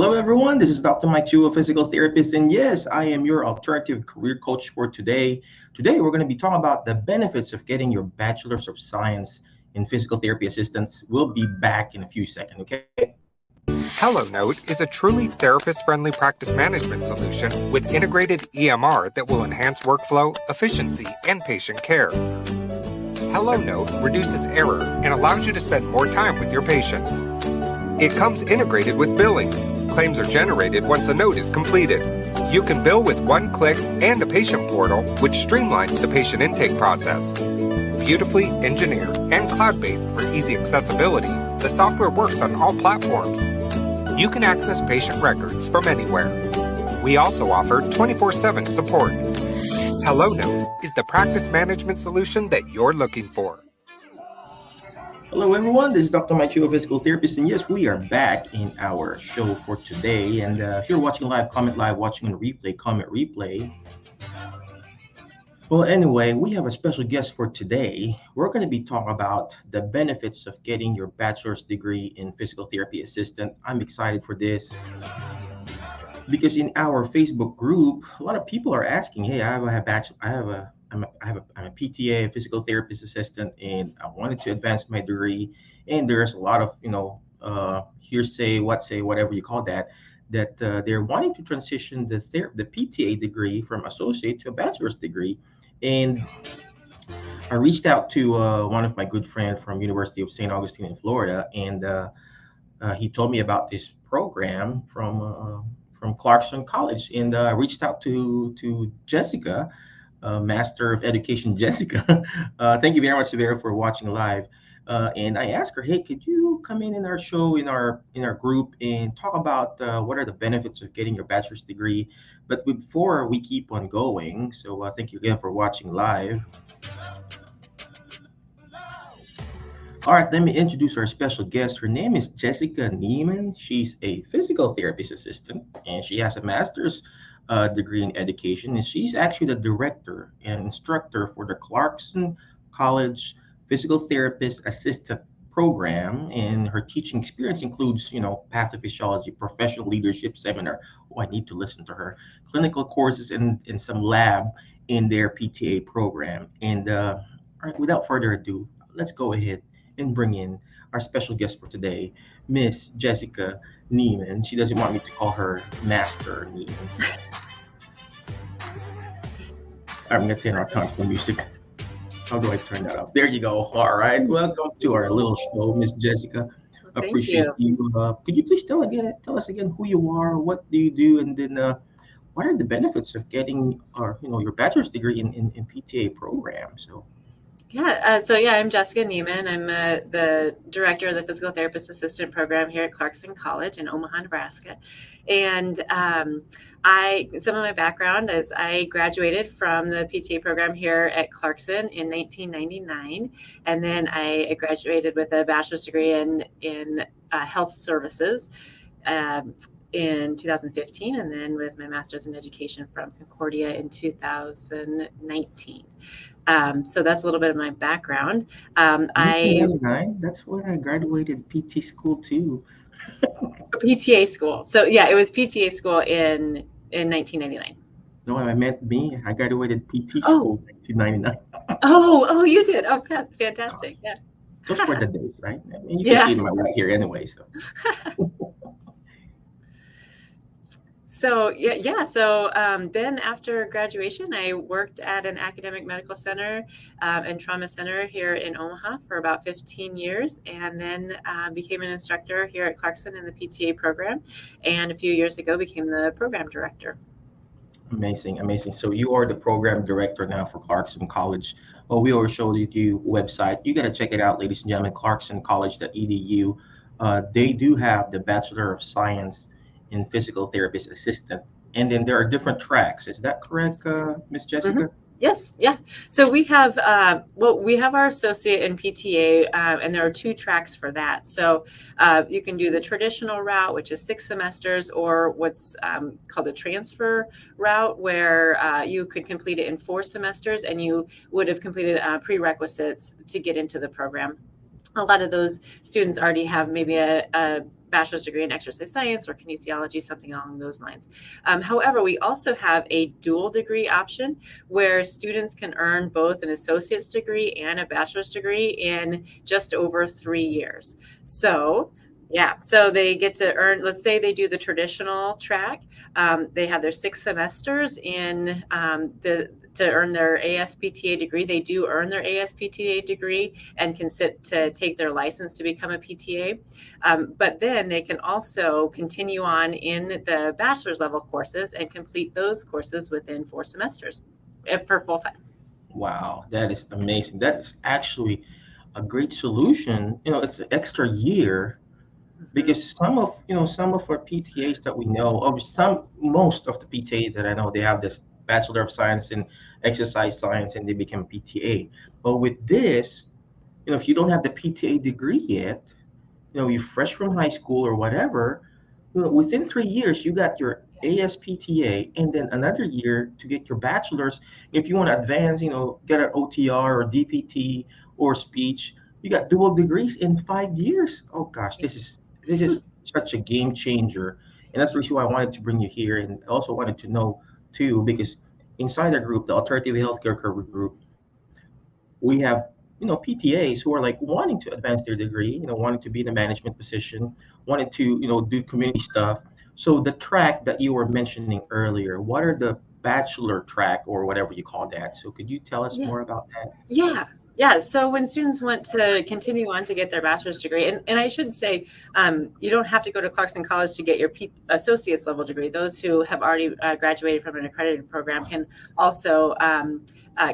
Hello, everyone. This is Dr. Mike Chu, a physical therapist, and yes, I am your alternative career coach for today. Today, we're going to be talking about the benefits of getting your Bachelor's of Science in Physical Therapy Assistance. We'll be back in a few seconds, okay? HelloNote is a truly therapist-friendly practice management solution with integrated EMR that will enhance workflow, efficiency, and patient care. HelloNote reduces error and allows you to spend more time with your patients. It comes integrated with billing. Claims are generated once a note is completed. You can bill with one click and a patient portal, which streamlines the patient intake process. Beautifully engineered and cloud-based for easy accessibility, the software works on all platforms. You can access patient records from anywhere. We also offer 24/7 support. HelloNote is the practice management solution that you're looking for. Hello, everyone. This is Dr. Mike Chu, a physical therapist, and yes, we are back in our show for today. And if you're watching live, comment live, watching on replay, comment replay. Well, anyway, we have a special guest for today. We're going to be talking about the benefits of getting your bachelor's degree in physical therapy assistant. I'm excited for this because in our Facebook group, a lot of people are asking, "Hey, I'm a PTA, physical therapist assistant, and I wanted to advance my degree." And there's a lot of hearsay, whatever you call that, they're wanting to transition the PTA degree from associate to a bachelor's degree. And I reached out to one of my good friends from University of St. Augustine in Florida, and he told me about this program from Clarkson College, and I reached out to Jessica, Master of Education, Jessica. Thank you very much, Severa, for watching live. And I asked her, "Hey, could you come in our show in our group and talk about what are the benefits of getting your bachelor's degree?" But before we keep on going, so thank you again for watching live. All right, let me introduce our special guest. Her name is Jessica Niemann. She's a physical therapist assistant, and she has a master's degree in education. And she's actually the director and instructor for the Clarkson College Physical Therapist Assistant program. And her teaching experience includes, pathophysiology, professional leadership seminar. Oh, I need to listen to her. Clinical courses and some lab in their PTA program. And all right, without further ado, let's go ahead and bring in our special guest for today, Miss Jessica Niemann. She doesn't want me to call her Master Niemann. I'm going to turn our console music. How do I turn that off? There you go. All right. Welcome to our little show, Miss Jessica. Appreciate you. Could you please tell us again who you are, what do you do, and then what are the benefits of getting your bachelor's degree in PTA program? So. I'm Jessica Niemann. I'm the director of the Physical Therapist Assistant program here at Clarkson College in Omaha, Nebraska. And some of my background is I graduated from the PTA program here at Clarkson in 1999. And then I graduated with a bachelor's degree in health services in 2015, and then with my master's in education from Concordia in 2019. So that's a little bit of my background. 1999, that's when I graduated PT school too. PTA school. So yeah, it was PTA school in 1999. No, I meant me. I graduated PT school in 1999. Oh, you did. Oh, fantastic. Yeah. Those were the days, right? I mean, you can see it in my right here anyway. So. So then after graduation, I worked at an academic medical center and trauma center here in Omaha for about 15 years, and then became an instructor here at Clarkson in the PTA program, and a few years ago became the program director. Amazing. So you are the program director now for Clarkson College. Well, we already showed you website. You got to check it out, ladies and gentlemen, clarksoncollege.edu. They do have the Bachelor of Science in Physical Therapist Assistant. And then there are different tracks. Is that correct, Ms. Jessica? Mm-hmm. Yes. Yeah. So we have our associate in PTA, and there are two tracks for that. So you can do the traditional route, which is 6 semesters, or what's called the transfer route, where you could complete it in 4 semesters, and you would have completed prerequisites to get into the program. a lot of those students already have maybe a bachelor's degree in exercise science or kinesiology, something along those lines. However, we also have a dual degree option where students can earn both an associate's degree and a bachelor's degree in just over 3 years. So yeah, so they get to earn, let's say they do the traditional track. They have their 6 semesters in to earn their AS PTA degree. They do earn their AS PTA degree and can sit to take their license to become a PTA. But then they can also continue on in the bachelor's level courses and complete those courses within 4 semesters for full time. Wow, that is amazing. That is actually a great solution. It's an extra year because some of our PTAs that we know, or most of the PTA that I know, they have this Bachelor of Science in exercise science and they become PTA. But with this, if you don't have the PTA degree yet, you're fresh from high school or whatever, within 3 years, you got your ASPTA and then another year to get your bachelor's. If you want to advance, get an OTR or DPT or speech, you got dual degrees in 5 years. Oh gosh, this is such a game changer. And that's the reason why I wanted to bring you here, and also wanted to know too, because inside our group, the alternative healthcare career group, we have PTAs who are like wanting to advance their degree, wanting to be in a management position, wanting to do community stuff. So the track that you were mentioning earlier, what are the bachelor track or whatever you call that? So could you tell us more about that? Yeah. So when students want to continue on to get their bachelor's degree, and I should say, you don't have to go to Clarkson College to get your associate's level degree. Those who have already graduated from an accredited program can also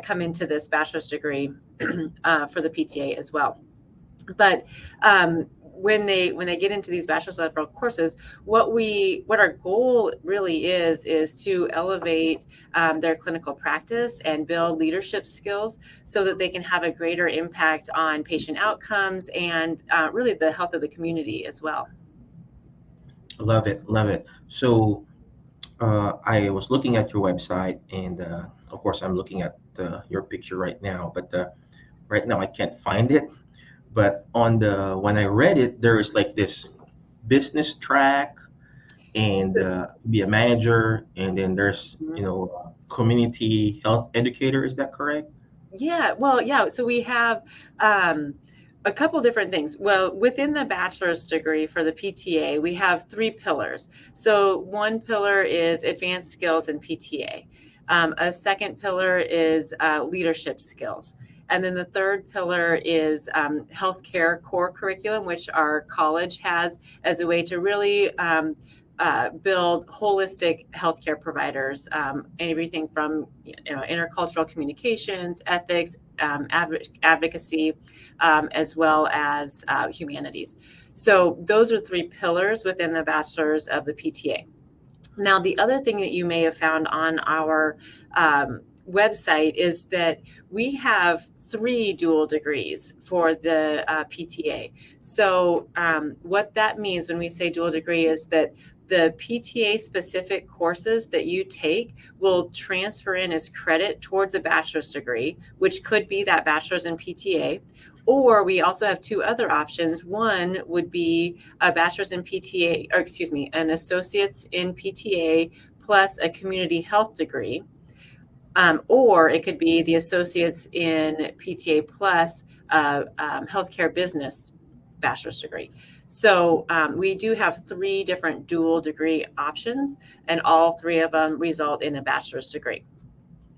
come into this bachelor's degree for the PTA as well. But when they get into these bachelor's level courses, what our goal really is to elevate their clinical practice and build leadership skills so that they can have a greater impact on patient outcomes and really the health of the community as well. Love it. So I was looking at your website, and of course I'm looking at your picture right now, but right now I can't find it. But when I read it, there is like this business track and be a manager, and then there's community health educator. Is that correct? Yeah. Well, yeah. So we have a couple different things. Well, within the bachelor's degree for the PTA, we have 3 pillars. So one pillar is advanced skills in PTA. A second pillar is leadership skills. And then the third pillar is healthcare core curriculum, which our college has as a way to really build holistic healthcare providers, everything from intercultural communications, ethics, advocacy, as well as humanities. So those are 3 pillars within the bachelor's of the PTA. Now, the other thing that you may have found on our website is that we have 3 dual degrees for the PTA. So what that means when we say dual degree is that the PTA specific courses that you take will transfer in as credit towards a bachelor's degree, which could be that bachelor's in PTA. Or we also have 2 other options. One would be a bachelor's in PTA, or excuse me, an associate's in PTA plus a community health degree. Or it could be the associates in PTA plus healthcare business bachelor's degree. So we do have 3 different dual degree options, and all 3 of them result in a bachelor's degree.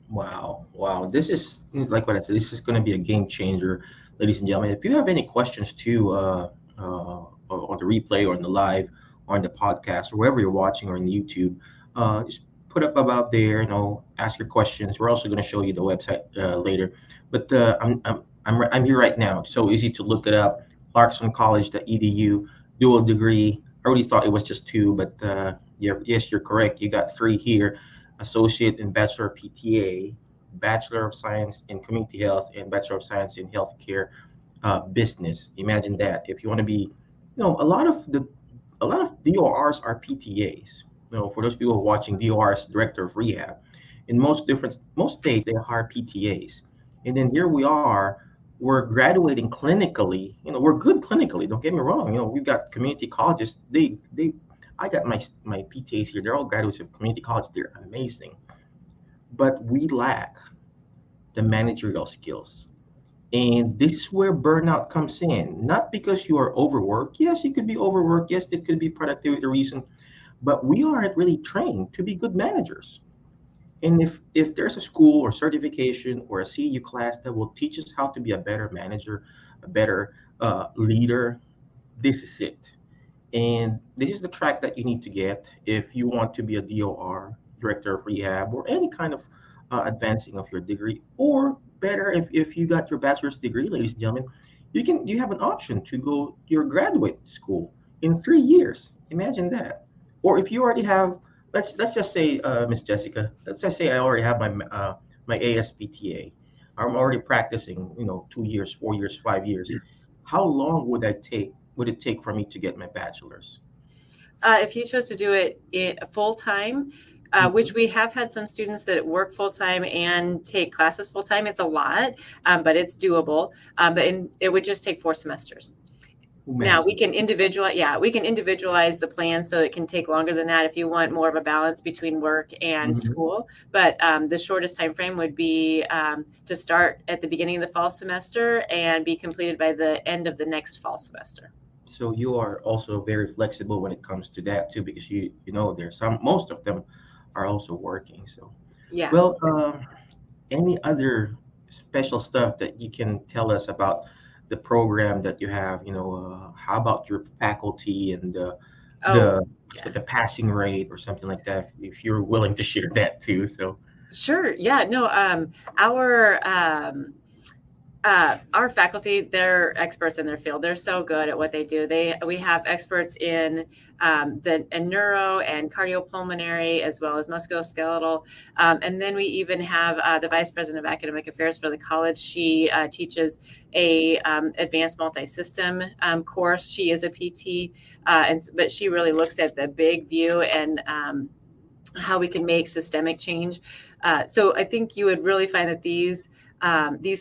Wow. This is, like what I said, this is going to be a game changer, ladies and gentlemen. If you have any questions too, on the replay or in the live or on the podcast or wherever you're watching or in YouTube, just put up about there, ask your questions. We're also going to show you the website later. But I'm here right now. It's so easy to look it up. Clarkson College.edu, dual degree. I already thought it was just 2, but yes, you're correct. You got 3 here: associate in Bachelor of PTA, Bachelor of Science in Community Health, and Bachelor of Science in Healthcare Business. Imagine that. If you want to be, a lot of DORs are PTAs. For those people watching, DORs, Director of Rehab. In most states, they hire PTAs. And then here we are, we're graduating clinically. We're good clinically. Don't get me wrong. We've got community colleges. I got my PTAs here. They're all graduates of community college. They're amazing, but we lack the managerial skills. And this is where burnout comes in. Not because you are overworked. Yes, you could be overworked. Yes, it could be productivity reason, but we aren't really trained to be good managers. And if there's a school or certification or a CU class that will teach us how to be a better manager, a better leader, this is it. And this is the track that you need to get if you want to be a DOR, director of rehab, or any kind of advancing of your degree. Or better, if you got your bachelor's degree, ladies and gentlemen, you have an option to go to your graduate school in 3 years. Imagine that. Or if you already have, let's just say, Miss Jessica, let's just say I already have my AS PTA. I'm already practicing, 2 years, 4 years, 5 years. How long would it take for me to get my bachelor's? If you chose to do it full time, which we have had some students that work full time and take classes full time, it's a lot, but it's doable. It would just take 4 semesters. Now we can individualize the plan so it can take longer than that if you want more of a balance between work and school. But the shortest time frame would be to start at the beginning of the fall semester and be completed by the end of the next fall semester. So you are also very flexible when it comes to that too, because there's most of them are also working. So yeah. Well, any other special stuff that you can tell us about the program that you have? How about your faculty and the passing rate or something like that? If you're willing to share that too. So sure. Yeah. No. Our faculty, they're experts in their field. They're so good at what they do. We have experts in neuro and cardiopulmonary, as well as musculoskeletal. And then we even have the vice president of academic affairs for the college. She teaches a advanced multi-system course. She is a PT, but she really looks at the big view and how we can make systemic change. So I think you would really find that these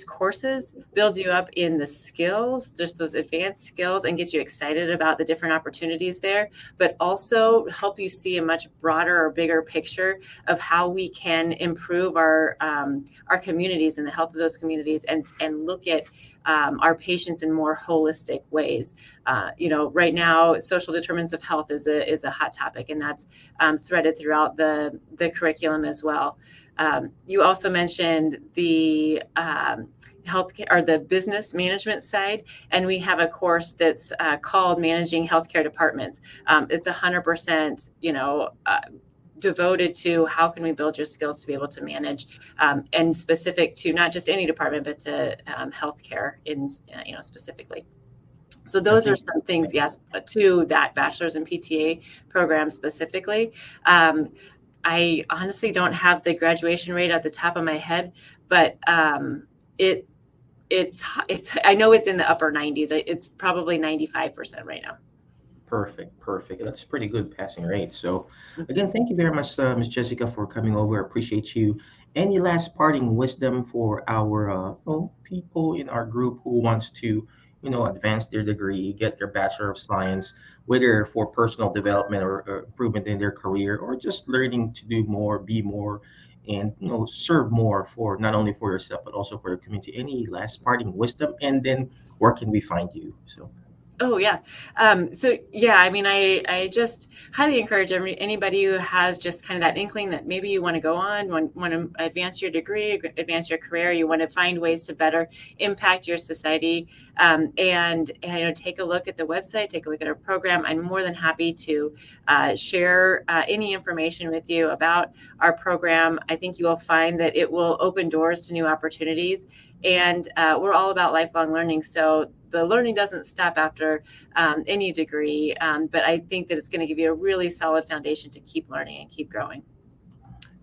courses build you up in the skills, just those advanced skills, and get you excited about the different opportunities there, but also help you see a much broader or bigger picture of how we can improve our communities and the health of those communities, and look at our patients in more holistic ways. Right now, social determinants of health is a hot topic, and that's threaded throughout the curriculum as well. You also mentioned the healthcare or the business management side, and we have a course that's called Managing Healthcare Departments. It's 100%, devoted to how can we build your skills to be able to manage, and specific to not just any department, but to healthcare in specifically. So those are some things, yes, to that bachelor's in PTA program specifically. I honestly don't have the graduation rate at the top of my head, but it's I know it's in the upper 90s. It's probably 95% right now. Perfect. That's a pretty good passing rate. So again, thank you very much, Ms. Jessica, for coming over. I appreciate you. Any last parting wisdom for our people in our group who wants to advance their degree, get their Bachelor of Science, whether for personal development or improvement in their career, or just learning to do more, be more, and serve more for not only for yourself but also for your community? Any last parting wisdom, and then where can we find you? So. Oh, yeah. I mean, I just highly encourage anybody who has just kind of that inkling that maybe you want to go on, want to advance your degree, advance your career, you want to find ways to better impact your society, and take a look at the website, take a look at our program. I'm more than happy to share any information with you about our program. I think you will find that it will open doors to new opportunities, and we're all about lifelong learning. So the learning doesn't stop after any degree, but I think that it's going to give you a really solid foundation to keep learning and keep growing.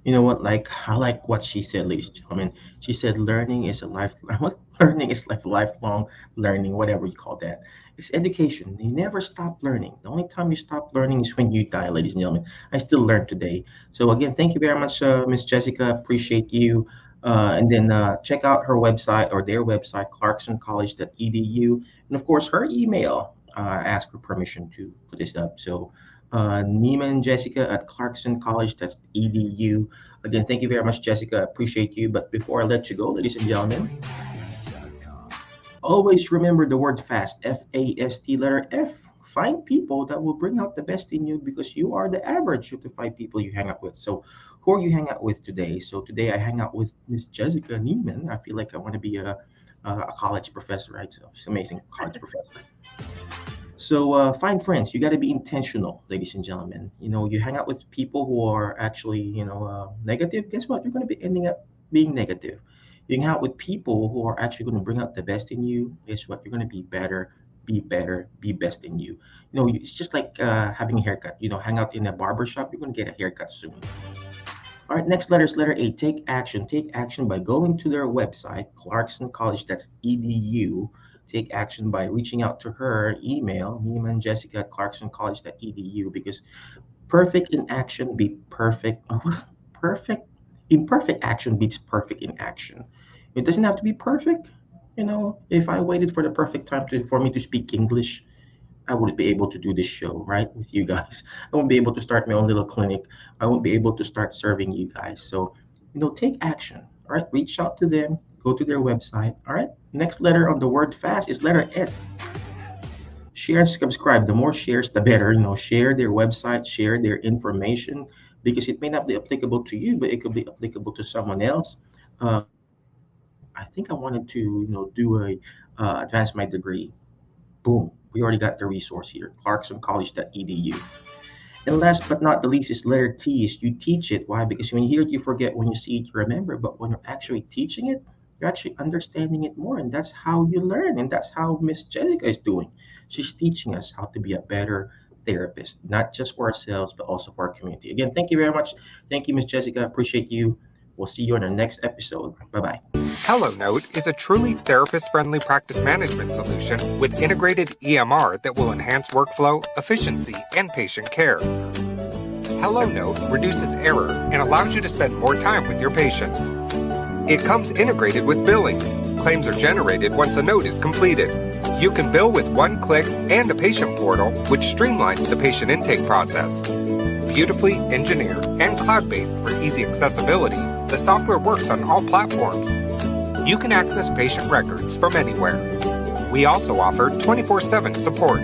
You know what? I like what she said, ladies and gentlemen. She said learning is learning is like lifelong learning, whatever you call that. It's education. You never stop learning. The only time you stop learning is when you die, ladies and gentlemen. I still learn today. So again, thank you very much, Miss Jessica. Appreciate you. And then check out her website or their website, clarksoncollege.edu. And of course, her email. Ask her permission to put this up. So Niemann Jessica at clarksoncollege.edu. Again, thank you very much, Jessica. I appreciate you. But before I let you go, ladies and gentlemen, always remember the word FAST, F-A-S-T, letter F. Find people that will bring out the best in you because you are the average of the 5 people you hang out with. So who are you hang out with today? So today I hang out with Miss Jessica Niemann. I feel like I want to be a college professor, right? So she's amazing college professor. So find friends. You got to be intentional, ladies and gentlemen. You hang out with people who are actually, negative. Guess what? You're going to be ending up being negative. You hang out with people who are actually going to bring out the best in you. Guess what? You're going to be better, be best in you. It's just like having a haircut. Hang out in a barber shop. You're going to get a haircut soon. All right, next letter is letter A. Take action. Take action by going to their website, clarksoncollege.edu. Take action by reaching out to her email, Niemann Jessica at clarksoncollege.edu, because perfect in action beats perfect. Imperfect action beats perfect in action. It doesn't have to be perfect. If I waited for the perfect time for me to speak English, I wouldn't be able to do this show, right, with you guys. I won't be able to start my own little clinic. I won't be able to start serving you guys. So, take action. All right, reach out to them, go to their website. All right, next letter on the word FAST is letter S. Share and subscribe. The more shares, the better. Share their website, share their information, because it may not be applicable to you, but it could be applicable to someone else. I think I wanted to, do advance my degree. Boom, we already got the resource here, clarksoncollege.edu. And last but not the least is letter T, is you teach it. Why? Because when you hear it, you forget. When you see it, you remember. But when you're actually teaching it, you're actually understanding it more. And that's how you learn. And that's how Miss Jessica is doing. She's teaching us how to be a better therapist, not just for ourselves, but also for our community. Again, thank you very much. Thank you, Miss Jessica. Appreciate you. We'll see you on our next episode. Bye-bye. HelloNote is a truly therapist-friendly practice management solution with integrated EMR that will enhance workflow, efficiency, and patient care. HelloNote reduces error and allows you to spend more time with your patients. It comes integrated with billing. Claims are generated once a note is completed. You can bill with one click and a patient portal, which streamlines the patient intake process. Beautifully engineered and cloud-based for easy accessibility, the software works on all platforms. You can access patient records from anywhere. We also offer 24/7 support.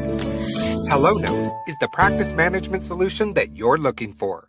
HelloNote is the practice management solution that you're looking for.